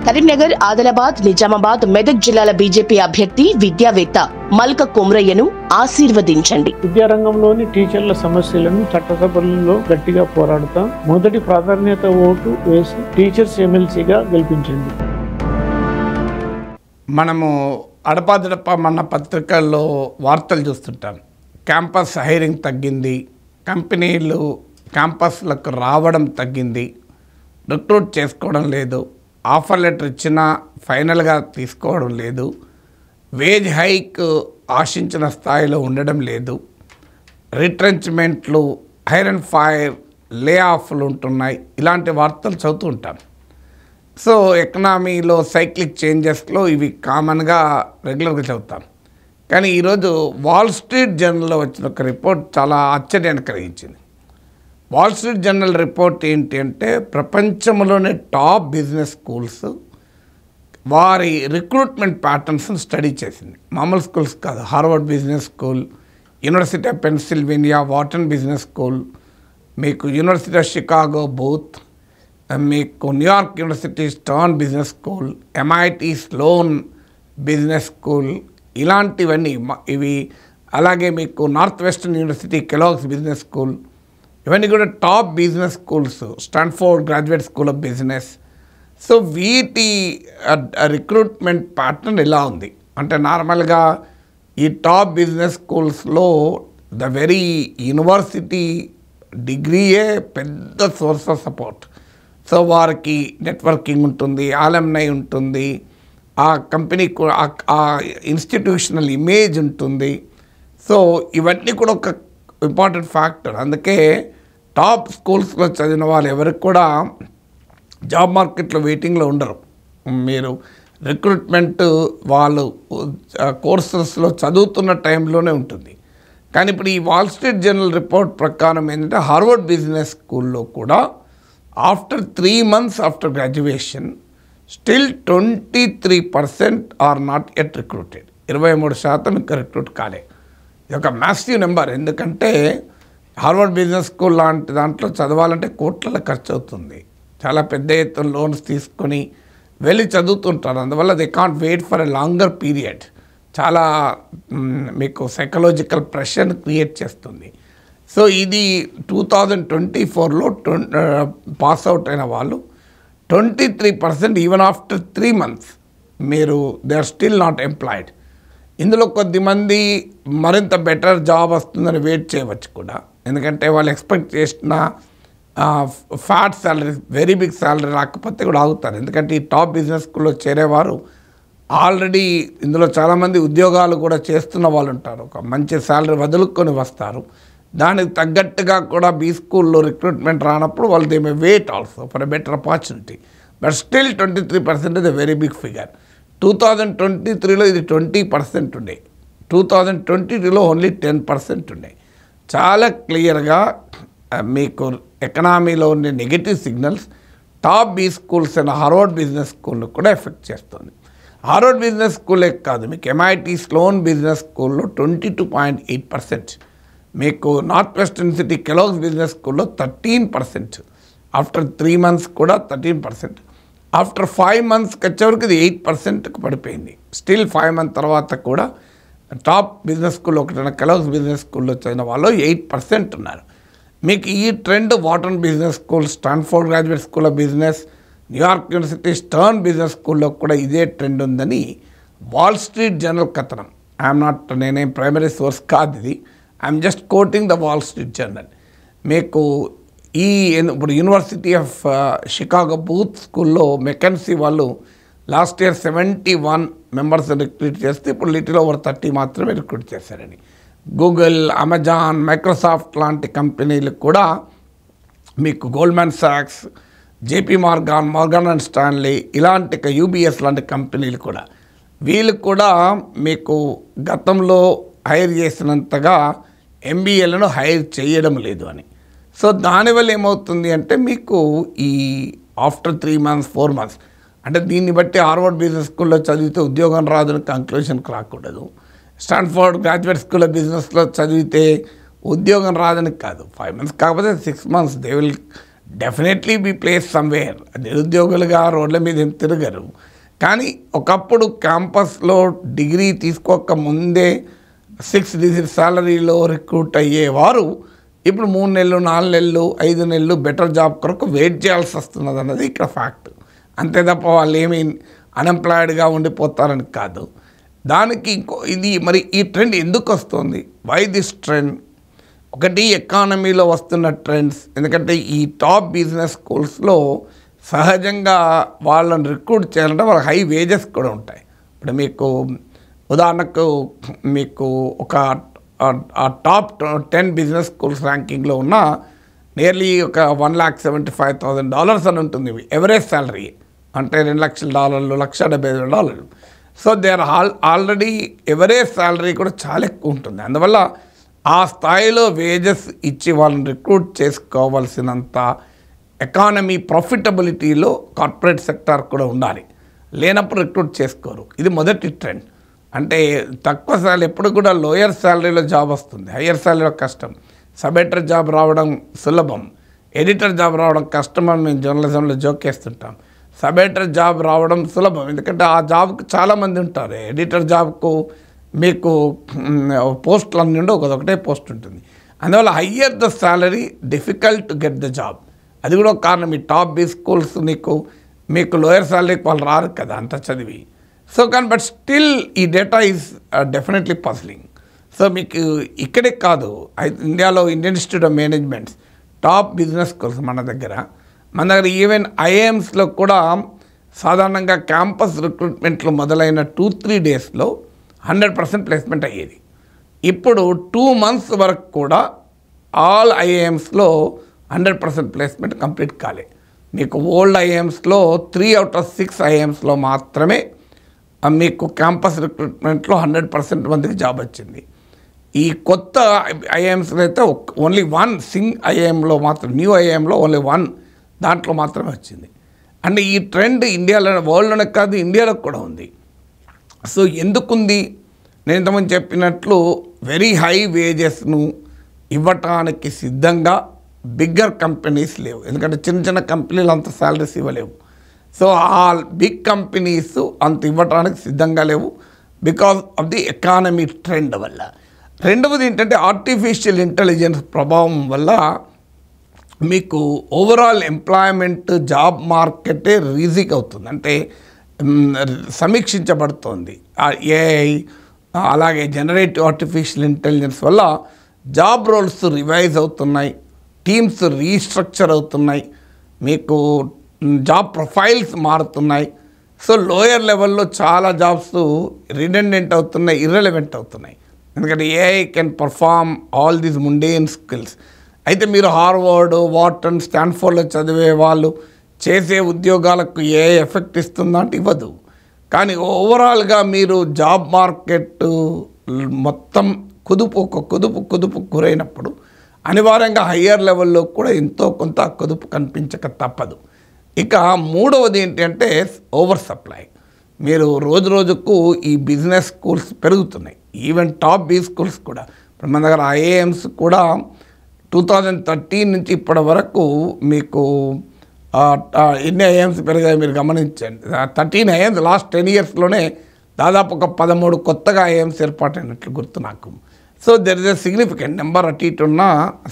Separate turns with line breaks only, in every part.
కరీంనగర్, ఆదిలాబాద్, నిజామాబాద్, మెదక్ జిల్లాల బీజేపీ అభ్యర్థి విద్యావేత్త మల్క కొమ్రయ్యను ఆశీర్వదించండి.
విద్యారంగంలోని టీచర్ల సమస్యలను చట్టసభలలో గట్టిగా పోరాడుతాం. మొదటి ప్రాధాన్యత ఓటు వేసి టీచర్స్ ఎమ్మెల్సీగా గెలిపించండి.
మనము అడపాదడప మన పత్రికల్లో వార్తలు చూస్తుంటాం. క్యాంపస్ హైరింగ్ తగ్గింది, కంపెనీలు క్యాంపస్లకు రావడం తగ్గింది, రిక్రూట్ చేసుకోవడం లేదు, ఆఫర్ లెటర్ ఇచ్చినా ఫైనల్గా తీసుకోవడం లేదు, వేజ్ హైక్ ఆశించిన స్థాయిలో ఉండడం లేదు, రిట్రెంచ్మెంట్లు, హైర్ అండ్ ఫైర్, లే ఆఫ్లు ఉంటున్నాయి. ఇలాంటి వార్తలు చదువుతూ ఉంటాం. సో ఎకనామీలో సైక్లిక్ చేంజెస్లో ఇవి కామన్గా రెగ్యులర్గా చదువుతాం. కానీ ఈరోజు వాల్ స్ట్రీట్ జర్నల్లో వచ్చిన ఒక రిపోర్ట్ చాలా ఆశ్చర్యాన్ని కలిగించింది. వాల్ స్ట్రీట్ జర్నల్ రిపోర్ట్ ఏంటి అంటే, ప్రపంచంలోనే టాప్ బిజినెస్ స్కూల్స్ వారి రిక్రూట్మెంట్ ప్యాటర్న్స్ని స్టడీ చేసింది. మామూలు స్కూల్స్ కాదు, Harvard business school, university of Pennsylvania Wharton business school, మీకు యూనివర్సిటీ ఆఫ్ షికాగో బూత్, మీకు New York university stern business school, MIT Sloane business school, ఇలాంటివన్నీ ఇవి. అలాగే మీకు north western university Kellogg's business school, ఇవన్నీ కూడా top business schools. Stanford graduate school of business. So వీటి recruitment pattern ఇలా ఉంది అంటే, నార్మల్గా ఈ టాప్ బిజినెస్ స్కూల్స్లో ద వెరీ యూనివర్సిటీ డిగ్రీయే పెద్ద సోర్స్ ఆఫ్ సపోర్ట్. సో వారికి నెట్వర్కింగ్ ఉంటుంది, ఆలమ్నై ఉంటుంది, ఆ కంపెనీ ఆ ఇన్స్టిట్యూషనల్ ఇమేజ్ ఉంటుంది. సో ఇవన్నీ కూడా ఒక ఇంపార్టెంట్ ఫ్యాక్టర్. అందుకే టాప్ స్కూల్స్లో చదివిన వాళ్ళు ఎవరికి కూడా జాబ్ మార్కెట్లో వెయిటింగ్లో ఉండరు. మీరు రిక్రూట్మెంట్ వాళ్ళు కోర్సెస్లో చదువుతున్న టైంలోనే ఉంటుంది. కానీ ఇప్పుడు ఈ వాల్ స్ట్రీట్ జర్నల్ రిపోర్ట్ ప్రకారం ఏంటంటే, హార్వర్డ్ బిజినెస్ స్కూల్లో కూడా after 3 months after graduation still 23% are not at recruited. 23% ఇంకా రిక్రూట్ కాలే. ఇది ఒక మ్యాసివ్ నెంబర్. ఎందుకంటే హార్వర్డ్ బిజినెస్ స్కూల్ లాంటి దాంట్లో చదవాలంటే కోట్ల ఖర్చు అవుతుంది. చాలా పెద్ద ఎత్తున లోన్స్ తీసుకొని వెళ్ళి చదువుతుంటారు. అందువల్ల they can't wait for a longer period. చాలా మీకు సైకలాజికల్ ప్రెషర్ని క్రియేట్ చేస్తుంది. సో ఇది 2024లో పాస్ అవుట్ అయిన వాళ్ళు 23% ఈవెన్ ఆఫ్టర్ 3 months మీరు they are still not employed. ఇందులో కొద్దిమంది మరింత బెటర్ జాబ్ వస్తుందని వెయిట్ చేయవచ్చు కూడా. ఎందుకంటే వాళ్ళు ఎక్స్పెక్ట్ చేసిన fat salary, very big salary రాకపోతే కూడా ఆగుతారు. ఎందుకంటే ఈ టాప్ బిజినెస్ స్కూల్లో చేరేవారు ఆల్రెడీ ఇందులో చాలామంది ఉద్యోగాలు కూడా చేస్తున్న వాళ్ళు ఉంటారు. ఒక మంచి శాలరీ వదులుకొని వస్తారు. దానికి తగ్గట్టుగా కూడా బీ స్కూల్లో రిక్రూట్మెంట్ రానప్పుడు వాళ్ళు they may wait also for a better opportunity. But still 23% is a very big figure. 2023లో ఇది 20% ఉండే, 2022లో ఓన్లీ 10% ఉండే. చాలా క్లియర్గా మీకు ఎకనామీలో ఉండే negative signals top be schools అయిన హార్వర్డ్ బిజినెస్ స్కూల్ను కూడా ఎఫెక్ట్ చేస్తుంది. హార్వర్డ్ బిజినెస్ స్కూలే కాదు, మీకు MIT స్లోన్ బిజినెస్ స్కూల్లో 22.8%, మీకు north west university Kellogg's business స్కూల్లో 13%, ఆఫ్టర్ 3 months కూడా 13%, ఆఫ్టర్ 5 monthsకి వచ్చేవరకు ఇది 8%కు పడిపోయింది. స్టిల్ 5 months తర్వాత కూడా టాప్ బిజినెస్ స్కూల్లో ఒకటైన కెలాగ్స్ బిజినెస్ స్కూల్లో చదివిన వాళ్ళు 8% ఉన్నారు. మీకు ఈ trend Wharton business school, Stanford graduate school of business, New York university stern business స్కూల్లో కూడా ఇదే ట్రెండ్ ఉందని వాల్ స్ట్రీట్ జర్నల్ కథనం. నేనేం ప్రైమరీ సోర్స్ కాదు ఇది, I'm just coating the wall Street journal. మీకు ఇప్పుడు యూనివర్సిటీ ఆఫ్ షికాగో బూత్ స్కూల్లో మెకెన్సీ వాళ్ళు లాస్ట్ ఇయర్ 71 members రిక్రూట్ చేస్తే ఇప్పుడు లిటిల్ ఓవర్ 30 మాత్రమే రిక్రూట్ చేశారని. గూగుల్, అమెజాన్, మైక్రోసాఫ్ట్ లాంటి కంపెనీలు కూడా, మీకు Goldman socks, JP Morgan, Morgan & Stanley, ఇలాంటి UBS లాంటి కంపెనీలు కూడా, వీళ్ళు కూడా మీకు గతంలో హైర్ చేసినంతగా MBAలను హైర్ చేయడం లేదు అని. సో దానివల్ల ఏమవుతుంది అంటే, మీకు ఈ ఆఫ్టర్ 3 months 4 months అంటే దీన్ని బట్టి హార్వర్డ్ బిజినెస్ స్కూల్లో చదివితే ఉద్యోగం రాదని కంక్లూషన్కి రాకూడదు. స్టాన్ఫోర్డ్ గ్రాడ్యుయేట్ స్కూల్ ఆఫ్ బిజినెస్లో చదివితే ఉద్యోగం రాదని కాదు. 5 months కాకపోతే 6 months they will definitely be place somewhere. నిరుద్యోగులుగా రోడ్ల మీద ఏం తిరగరు. కానీ ఒకప్పుడు క్యాంపస్లో డిగ్రీ తీసుకోక ముందే 6 డిజిట్ సాలరీలో రిక్రూట్ అయ్యేవారు ఇప్పుడు 3 నెలలు 4 నెలలు 5 నెలలు బెటర్ జాబ్ కొరకు వెయిట్ చేయాల్సి వస్తున్నది అన్నది ఇక్కడ ఫ్యాక్ట్. అంతే తప్ప వాళ్ళు ఏమీ అన్ఎంప్లాయిడ్గా ఉండిపోతారని కాదు. దానికి ఇది మరి ఈ ట్రెండ్ ఎందుకు వస్తుంది? Why this trend? ఒకటి ఎకానమీలో వస్తున్న ట్రెండ్స్. ఎందుకంటే ఈ టాప్ బిజినెస్ స్కూల్స్లో సహజంగా వాళ్ళని రిక్రూట్ చేయాలంటే వాళ్ళకి హై వేజెస్ కూడా ఉంటాయి. ఇప్పుడు మీకు ఉదాహరణకు మీకు ఒక టాప్ 10 బిజినెస్ స్కూల్స్ ర్యాంకింగ్లో ఉన్న నియర్లీ ఒక $1,75,000 అని ఉంటుంది ఎవరేజ్ శాలరీ. అంటే $2,00,000, $1,70,000. So they are already average salary కూడా చాలా ఎక్కువ ఉంటుంది. అందువల్ల ఆ స్థాయిలో వేజెస్ ఇచ్చి వాళ్ళని రిక్రూట్ చేసుకోవాల్సినంత ఎకానమీ ప్రాఫిటబిలిటీలో కార్పొరేట్ సెక్టార్ కూడా ఉండాలి. లేనప్పుడు రిక్రూట్ చేసుకోరు. ఇది మొదటి ట్రెండ్. అంటే తక్కువ శాలరీ ఎప్పుడు కూడా లోయర్ శాలరీలో జాబ్ వస్తుంది, హయ్యర్ శాలరీలో కష్టం. సబ్ ఎడిటర్ జాబ్ రావడం సులభం, ఎడిటర్ జాబ్ రావడం కష్టం అని మేము జర్నలిజంలో జోకేస్తుంటాం. సబ్ ఎడిటర్ జాబ్ రావడం సులభం, ఎందుకంటే ఆ జాబ్కు చాలామంది ఉంటారు. ఎడిటర్ జాబ్కు మీకు పోస్టులు అన్నీ ఉండవు, ఒకటే పోస్ట్ ఉంటుంది. అందువల్ల higher the salary difficult to get the job. అది కూడా ఒక కారణం. ఈ టాప్ బి స్కూల్స్ మీకు లోయర్ శాలరీకి వాళ్ళు రారు కదా అంత చదివి. సో కానీ బట్ స్టిల్ ఈ డేటా ఈజ్ డెఫినెట్లీ పజ్లింగ్. సో మీకు ఇక్కడే కాదు, ఇండియాలో Indian institute of managements top business schools మన దగ్గర ఈవెన్ ఐఐఎమ్స్లో కూడా సాధారణంగా క్యాంపస్ రిక్రూట్మెంట్లు మొదలైన 2-3 డేస్లో 100% ప్లేస్మెంట్ అయ్యేది. ఇప్పుడు 2 months వరకు కూడా ఆల్ ఐఐఎమ్స్లో 100% ప్లేస్మెంట్ కంప్లీట్ కాలే. మీకు ఓల్డ్ ఐఐఎమ్స్లో 3 out of 6 ఐఐఎమ్స్లో మాత్రమే మీకు క్యాంపస్ రిక్రూట్మెంట్లో 100% మందికి జాబ్ వచ్చింది. ఈ కొత్త ఐఐఎమ్స్లో అయితే ఓన్లీ 1 ఐఐఎంలో మాత్రం, న్యూ ఐఐఎంలో ఓన్లీ 1 దాంట్లో మాత్రమే వచ్చింది. అంటే ఈ ట్రెండ్ ఇండియాలో, వరల్డ్లోనే కాదు ఇండియాలో కూడా ఉంది. సో ఎందుకుంది? నేను ఇంతకుముందు చెప్పినట్లు వెరీ హై వేజెస్ను ఇవ్వటానికి సిద్ధంగా బిగ్గర్ కంపెనీస్ లేవు. ఎందుకంటే చిన్న చిన్న కంపెనీలు అంత శాలరీస్ ఇవ్వలేవు. సో ఆ బిగ్ కంపెనీస్ అంత ఇవ్వటానికి సిద్ధంగా లేవు because of the economy trend వల్ల. రెండవది ఏంటంటే ఆర్టిఫిషియల్ ఇంటెలిజెన్స్ ప్రభావం వల్ల మీకు ఓవరాల్ ఎంప్లాయ్మెంట్ జాబ్ మార్కెటే రీజిక్ అవుతుంది, అంటే సమీక్షించబడుతోంది. ఏఐ అలాగే జనరేటివ్ ఆర్టిఫిషియల్ ఇంటెలిజెన్స్ వల్ల జాబ్ రోల్స్ రివైజ్ అవుతున్నాయి, టీమ్స్ రీస్ట్రక్చర్ అవుతున్నాయి, మీకు జాబ్ ప్రొఫైల్స్ మారుతున్నాయి. సో లోయర్ లెవెల్లో చాలా జాబ్స్ రిడెండెంట్ అవుతున్నాయి, ఇర్రెలవెంట్ అవుతున్నాయి. ఎందుకంటే AI can perform all these mundane skills. అయితే మీరు హార్వర్డ్, వాటన్, స్టాన్ఫోర్డ్లో చదివే వాళ్ళు చేసే ఉద్యోగాలకు ఏఐ ఎఫెక్ట్ ఇస్తుందా అంటే ఇవ్వదు. కానీ ఓవరాల్గా మీరు జాబ్ మార్కెట్ మొత్తం కుదుపు గురైనప్పుడు అనివార్యంగా హయ్యర్ లెవెల్లో కూడా ఎంతో కొంత కుదుపు కనిపించక తప్పదు. ఇక మూడవది ఏంటంటే ఓవర్ సప్లై. మీరు రోజు రోజుకు ఈ బిజినెస్ స్కూల్స్ పెరుగుతున్నాయి, ఈవెన్ టాప్ బి స్కూల్స్ కూడా. ఇప్పుడు మన దగ్గర ఐఐఎమ్స్ కూడా 2013 నుంచి ఇప్పటి వరకు మీకు ఎన్ని ఐఐఎమ్స్ పెరిగాయి మీరు గమనించండి. 13 ఐఐఎమ్స్ లాస్ట్ 10 yearsలోనే దాదాపు ఒక 13 కొత్తగా ఐఐఎమ్స్ ఏర్పాటైనట్లు గుర్తు నాకు. So there is a significant number, అటు ఇటు ఉన్న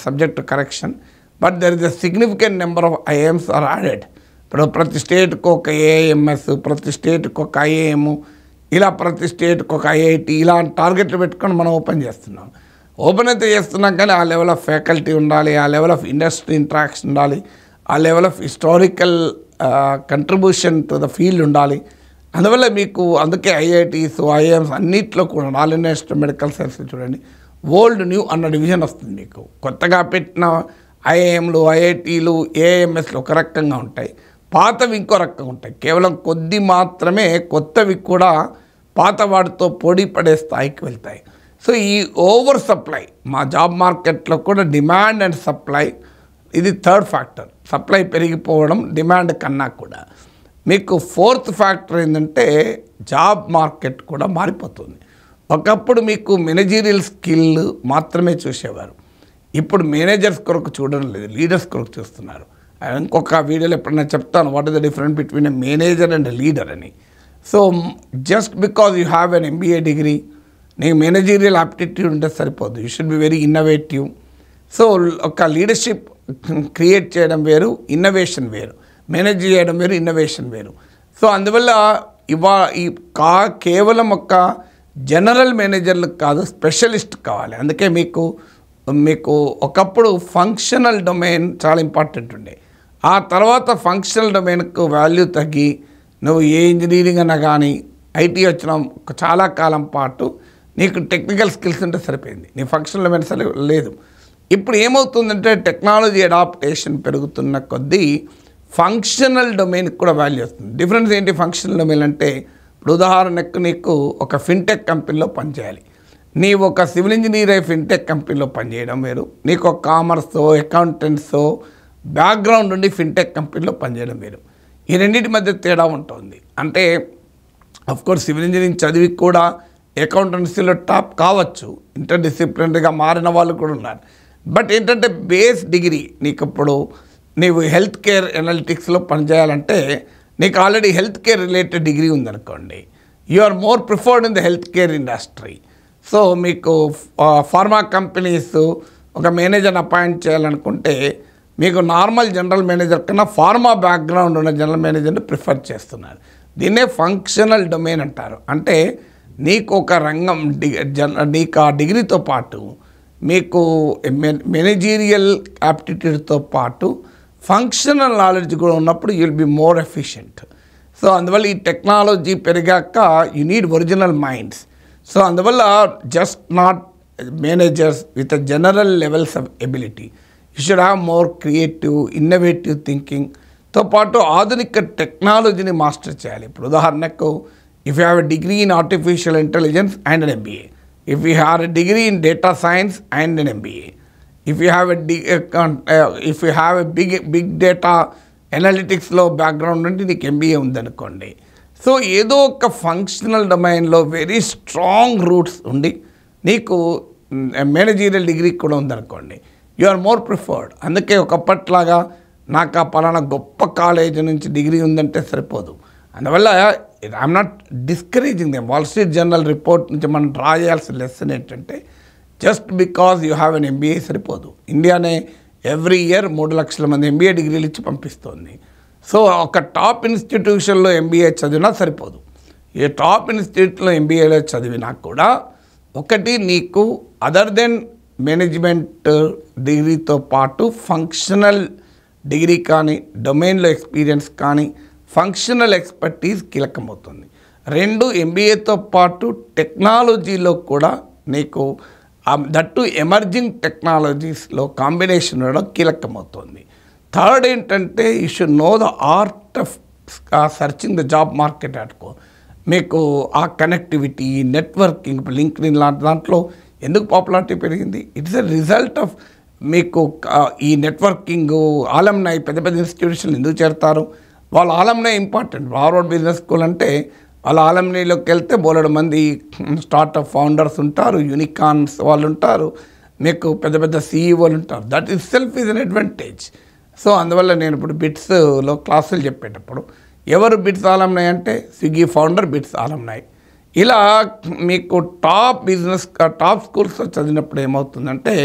subject correction, but there is a significant number of IIMs are added. ఇప్పుడు ప్రతి స్టేట్కి ఒక ఏఐఎంఎస్, ప్రతి స్టేట్కి ఒక ఐఐఎం, ఇలా ప్రతి స్టేట్కి ఒక ఐఐటి, ఇలా టార్గెట్లు పెట్టుకొని మనం ఓపెన్ చేస్తున్నాం. ఓపెన్ అయితే చేస్తున్నాం కానీ ఆ లెవెల్ ఆఫ్ ఫ్యాకల్టీ ఉండాలి, ఆ లెవెల్ ఆఫ్ ఇండస్ట్రీ ఇంట్రాక్షన్ ఉండాలి, ఆ level of historical contribution to the field ఉండాలి. అందువల్ల మీకు అందుకే ఐఐటీస్, ఐఐఎమ్స్ అన్నింటిలో కూడా all India institute of medical science చూడండి, ఓల్డ్ న్యూ అన్న డివిజన్ వస్తుంది. మీకు కొత్తగా పెట్టిన ఐఐఎంలు, ఐఐటీలు, ఏఎంఎస్లు ఒక రకంగా ఉంటాయి, పాతవి ఇంకో రకంగా ఉంటాయి. కేవలం కొద్ది మాత్రమే కొత్తవి కూడా పాత వాటితో పోటీ పడే స్థాయికి వెళ్తాయి. సో ఈ ఓవర్ సప్లై మా జాబ్ మార్కెట్లో కూడా డిమాండ్ అండ్ సప్లై ఇది థర్డ్ ఫ్యాక్టర్. సప్లై పెరిగిపోవడం డిమాండ్ కన్నా కూడా. మీకు ఫోర్త్ ఫ్యాక్టర్ ఏంటంటే జాబ్ మార్కెట్ కూడా మారిపోతుంది. ఒకప్పుడు మీకు మేనేజీరియల్ స్కిల్ మాత్రమే చూసేవారు, ఇప్పుడు మేనేజర్స్ కొరకు చూడడం లేదు, లీడర్స్ కొరకు చూస్తున్నారు. ఇంకొక వీడియోలో ఎప్పుడైనా చెప్తాను what is the difference between a manager and a leader అని. So just because you have an MBA degree నీకు మేనేజీరియల్ ఆప్టిట్యూడ్ ఉంటే సరిపోదు. You should be very innovative. So ఒక లీడర్షిప్ క్రియేట్ చేయడం వేరు, ఇన్నోవేషన్ వేరు. మేనేజ్ చేయడం వేరు, ఇన్నోవేషన్ వేరు. సో అందువల్ల కేవలం ఒక జనరల్ మేనేజర్లకు కాదు, స్పెషలిస్ట్ కావాలి. అందుకే మీకు ఒకప్పుడు ఫంక్షనల్ డొమైన్ చాలా ఇంపార్టెంట్ ఉండే. ఆ తర్వాత ఫంక్షనల్ డొమైన్కు వాల్యూ తగ్గి నువ్వు ఏ ఇంజనీరింగ్ అన్నా కానీ IT వచ్చిన చాలా కాలం పాటు నీకు టెక్నికల్ స్కిల్స్ ఉంటే సరిపోయింది, నీ ఫంక్షనల్ డొమైన్ లేదు. ఇప్పుడు ఏమవుతుందంటే టెక్నాలజీ అడాప్టేషన్ పెరుగుతున్న కొద్దీ ఫంక్షనల్ డొమైన్కి కూడా వాల్యూ వస్తుంది. డిఫరెన్స్ ఏంటి ఫంక్షనల్ డొమైన్ అంటే, ఇప్పుడు ఉదాహరణకు నీకు ఒక ఫిన్టెక్ కంపెనీలో పనిచేయాలి, నీవు ఒక సివిల్ ఇంజనీర్ అయి ఫిన్టెక్ కంపెనీలో పనిచేయడం వేరు, నీకు ఒక కామర్సో అకౌంటెంట్సో బ్యాక్గ్రౌండ్ ఉండి ఫిన్టెక్ కంపెనీలో పనిచేయడం వేరు. ఈ రెండింటి మధ్య తేడా ఉంటుంది. అంటే అఫ్కోర్స్ సివిల్ ఇంజనీరింగ్ చదివి కూడా అకౌంటెన్సీలో టాప్ కావచ్చు, ఇంటర్డిసిప్లినరీగా మారిన వాళ్ళు కూడా ఉన్నారు. బట్ ఏంటంటే బేస్ డిగ్రీ నీవు హెల్త్ కేర్ ఎనాలిటిక్స్లో పనిచేయాలంటే నీకు already health care related degree ఉందనుకోండి, you are more preferred in the health care industry. So మీకు ఫార్మా కంపెనీస్ ఒక మేనేజర్ని అపాయింట్ చేయాలనుకుంటే మీకు నార్మల్ జనరల్ మేనేజర్ కన్నా ఫార్మా బ్యాక్గ్రౌండ్ ఉన్న జనరల్ మేనేజర్ని ప్రిఫర్ చేస్తున్నారు. దీన్నే ఫంక్షనల్ డొమైన్ అంటారు. అంటే నీకు ఒక రంగం నీకు ఆ డిగ్రీతో పాటు మీకు మేనేజీరియల్ యాప్టిట్యూడ్తో పాటు ఫంక్షనల్ నాలెడ్జ్ కూడా ఉన్నప్పుడు you will be more efficient. So అందువల్ల ఈ టెక్నాలజీ పెరిగాక you need original minds. So అందువల్ల just not managers with general levels of ability, you should have more creative innovative థింకింగ్తో పాటు ఆధునిక టెక్నాలజీని మాస్టర్ చేయాలి. ఇప్పుడు ఉదాహరణకు if you have a degree in artificial intelligence and an MBA, if you have a degree in data science and an MBA, if you have a big data అనలిటిక్స్లో background ఉండి నీకు MBA ఉందనుకోండి, so ఏదో ఒక functional డొమైన్లో very strong roots ఉండి నీకు managerial degree కూడా ఉందనుకోండి, యు ఆర్ మోర్ ప్రిఫర్డ్. అందుకే ఒకప్పట్లాగా నాకు ఆ పలానా గొప్ప కాలేజ్ నుంచి డిగ్రీ ఉందంటే సరిపోదు. అందువల్ల I'm not discouraging them. Wall Street Journal report నుంచి మనం డ్రా చేయాల్సిన లెసన్ ఏంటంటే, just because you have an MBA సరిపోదు. ఇండియానే ఎవ్రీ ఇయర్ 3 లక్షల మంది MBA డిగ్రీలు ఇచ్చి పంపిస్తుంది. సో ఒక టాప్ ఇన్స్టిట్యూషన్లో MBA చదివినా సరిపోదు. ఏ టాప్ ఇన్స్టిట్యూట్లో MBAలో చదివినా కూడా ఒకటి నీకు అదర్ దెన్ మేనేజ్మెంట్ డిగ్రీతో పాటు ఫంక్షనల్ డిగ్రీ కానీ డొమైన్లో ఎక్స్పీరియన్స్ కానీ ఫంక్షనల్ ఎక్స్పర్టీస్ కీలకమవుతుంది. 2 MBAతో పాటు టెక్నాలజీలో కూడా నీకు దట్టు ఎమర్జింగ్ టెక్నాలజీస్లో కాంబినేషన్ ఉండడం కీలకమవుతుంది. 3rd ఏంటంటే you should know the art of searching the job market. ఆడుకో మీకు ఆ కనెక్టివిటీ, నెట్వర్కింగ్, లింక్డ్ఇన్ లాంటి దాంట్లో ఎందుకు పాపులారిటీ పెరిగింది? ఇట్స్ ఎ రిజల్ట్ ఆఫ్ మీకు ఈ నెట్వర్కింగ్. ఆలమ్నై పెద్ద ఇన్స్టిట్యూషన్లు ఎందుకు చేరతారు? వాళ్ళ ఆలమ్నై ఇంపార్టెంట్. హార్వర్డ్ బిజినెస్ స్కూల్ అంటే వాళ్ళ ఆలమ్నీలోకి వెళ్తే బోలెడు మంది స్టార్టప్ ఫౌండర్స్ ఉంటారు, యూనికార్న్స్ వాళ్ళు ఉంటారు, మీకు పెద్ద CEOలు ఉంటారు. That it self is an advantage. So అందువల్ల నేను ఇప్పుడు బిట్స్లో క్లాసులు చెప్పేటప్పుడు ఎవరు బిట్స్ ఆలమ్నై అంటే స్విగ్గీ ఫౌండర్ బిట్స్ ఆలమ్నై. ఇలా మీకు టాప్ స్కూల్స్లో చదివినప్పుడు ఏమవుతుందంటే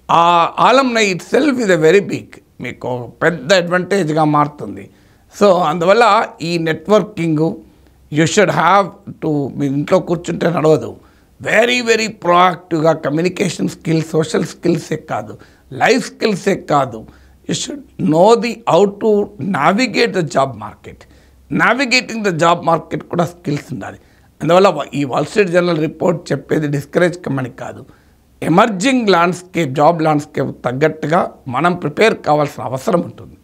ఆ alumni itself is a very big, మీకు పెద్ద అడ్వాంటేజ్గా మారుతుంది. సో అందువల్ల ఈ networking you should have to, మీ ఇంట్లో కూర్చుంటే నడవదు. వెరీ ప్రోయాక్టివ్గా కమ్యూనికేషన్ స్కిల్స్, సోషల్ స్కిల్సే కాదు, లైఫ్ స్కిల్సే కాదు, you should know the how to navigate the job market. Navigating the job market కూడా స్కిల్స్ ఉండాలి. అందువల్ల ఈ వాల్ స్ట్రీట్ జర్నల్ రిపోర్ట్ చెప్పేది డిస్కరేజ్ కమ్మని కాదు, ఎమర్జింగ్ ల్యాండ్స్కేప్, జాబ్ ల్యాండ్స్కేప్ తగ్గట్టుగా మనం ప్రిపేర్ కావాల్సిన అవసరం ఉంటుంది.